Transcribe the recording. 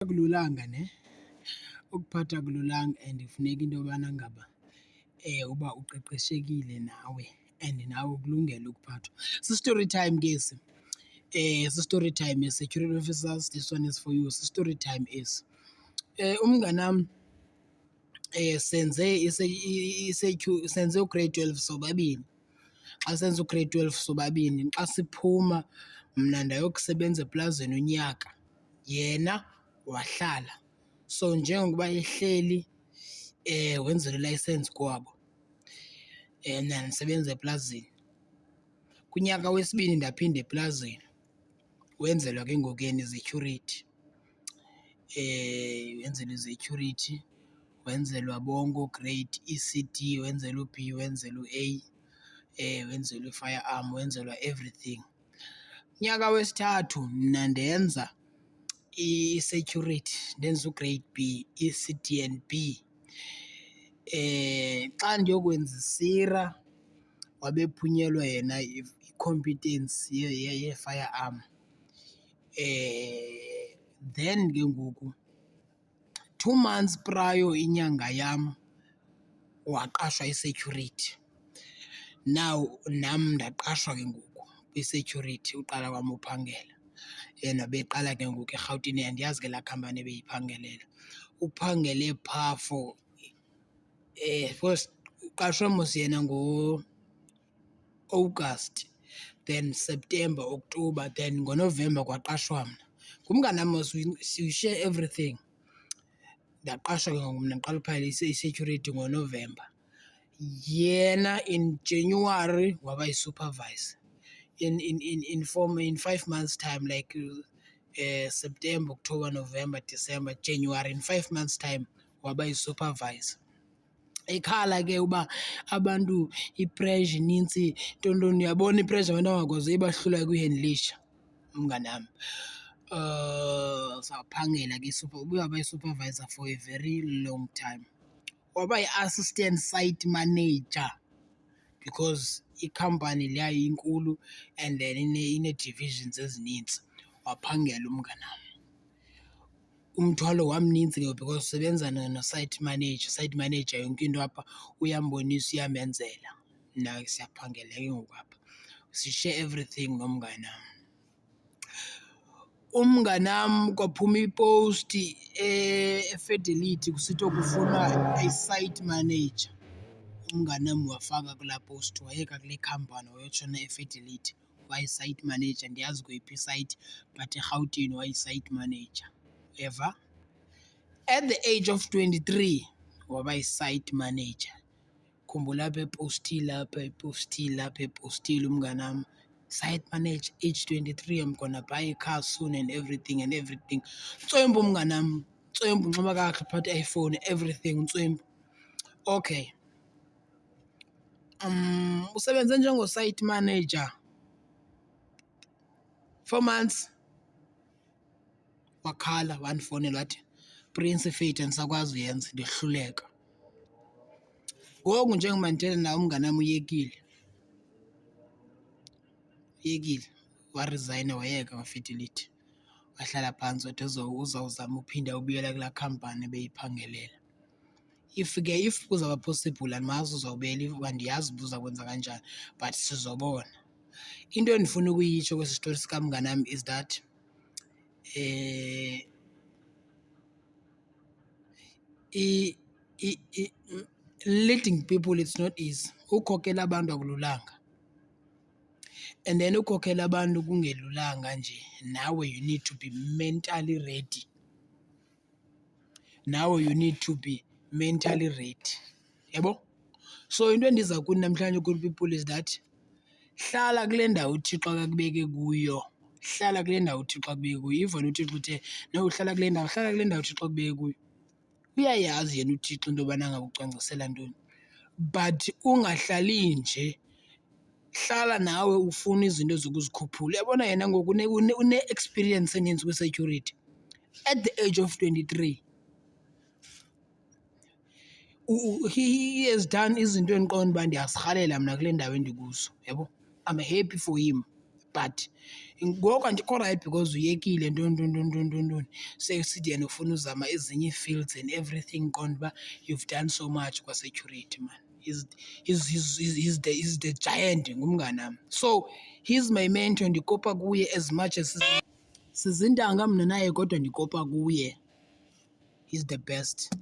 Akululanga ukuphatha akululanga and kufuneka into yobana ngaba uba uqeqeshekile nawe and nawe ukulungele ukuphathwa. Si-story time ke esi, si-story time ye-security officers, this one is for you, si-story time esi. Umnganam senze u-grade 12 sobabini. Xa senze u-grade 12 sobabini, xa siphuma mna ndayokusebenza eplazini unyaka, yena wahlala. So njengokuba ehleli wenzelwe ilayisensi kwabo, mna ndisebenza eplazini. Kunyaka wesibini ndaphinda eplazini, wenzelwa ke ngoku yena i-security. Wenzelwa i-security, wenzelwa bonke oo-grade ECD, wenzelwa u-B, wenzelwa u-A, wenzelwa i-firearm, wenzelwa everything. Unyaka wesithathu mna ndenza i-security, ndenza u-grade B, ECD and B. Xa ndiyokwenza isira wabephunyelwa yena i-competence ye-firearm. Then ke ngoku 2 months prior inyanga yam waqashwa i-security. Now nam ndaqashwa ke ngoku kwi-security uqala kwam uphangela. Yena beqala ke ngoku eRhawutini, andiyazi ke laa khampani ebeyiphangelela. Uphangele phaa for first uqashwe mos yena ngo-August, then September, October, then ngoNovember kwaqashwa mna. Ngumnganam mos, we share everything. Ndaqashwa ke ngoku mna ndiqala uphangela i-security ngoNovember. Yena in January waba yi-supervisor. In 5 months time, like September, October, November, December, January, in 5 months time waba yi-supervisor. Ekhala ke uba abantu ipressure inintsi, ntontoni, uyabona ipressure abantu abangakwazi ibahlula kwi-handleisure umnganam. Saphangela ke ubuye waba yi-supervisor for a very long time. Waba yi-assistant site manager because ikhampani leya inkulu and then ine-divisions ezinintsi. Waphangela umnganam. Umthwalo wamnintsi ke because usebenza no-site manager. Site manager yonke into apha uyambonisa, uyamenzela. Mna siyaphangela ke ngoku apha, si-share everything nomnganam. Umnganam kwaphuma iposti eFidelity kusithiwa kufunwa i-site manager. Umnganam wafaka kulaa post, wayeka kule khampani wayotshona eFidelity wayi-site manager. Andiyazi kweyiphi isite but eRhawutini wayi-site manager, uyeva. At the age of 23 waba yi-site manager. Khumbula apha epostile umnganam, site manager, age 23, I'm gonna buy a car soon and everything. Ntswempu umnganam, ntswempu, unxiba kakuhle, uphatha i-iPhone, everything, ntswempu. Okay. Usebenze njengo-site manager 4 months, wakhala wandifowunela wathi, Prince Fate, andisakwazi uyenza, ndiyohluleka. Ngoku njengoba ndithetha nawe umnganam uyekile, warizayina, wayeka kwaFidelity. Wahlala phantsi wathi uzawuzama uphinda ubuyela kulaa khampani ebeyiphangelela. If kuzawuba possible, andimazi uzawubuyela, andiyazi uba uza kwenza kanjani, but sizobona. Into endifuna ukuyitsho kwesi sitori sikamnganam is that leading people, it's not easy. Ukhokela abantu akululanga, and then ukhokela abantu kungelulanga nje. Nawe you need to be mentally ready. Yabo? So into endiza kuthi namhlanje good people is that hlala kule ndawo uThixo akakubeke kuyo. Hlala kule ndawo uThixo akubeke kuyo. Even uThixo uthe no uhlala kule ndawo, hlala kule ndawo uThixo akubeke kuyo. Uyayazi yena uThixo into yobana ngakucwangcisela ntoni, but ungahlali nje. Hlala nawe ufuna izinto zokuzikhuphula. Uyabona yena ngoku une-experience eninzi kwi-security. At the age of 23 he has done izinto endiqonda uba ndiyazirhalela mna kule ndawo endikuzo, yabo. I'm happy for him. but ngoku andikho rayithi because uyekile ntoni. Sesithi yena ufuna uzama ezinye ii-fields and everything, qonda uba you've done so much kwa-security man. He's the giant, ngumnganam. So he's my mentor, ndikopa kuye as much as sizintanga mna naye kodwa ndikopa kuye. He's the best.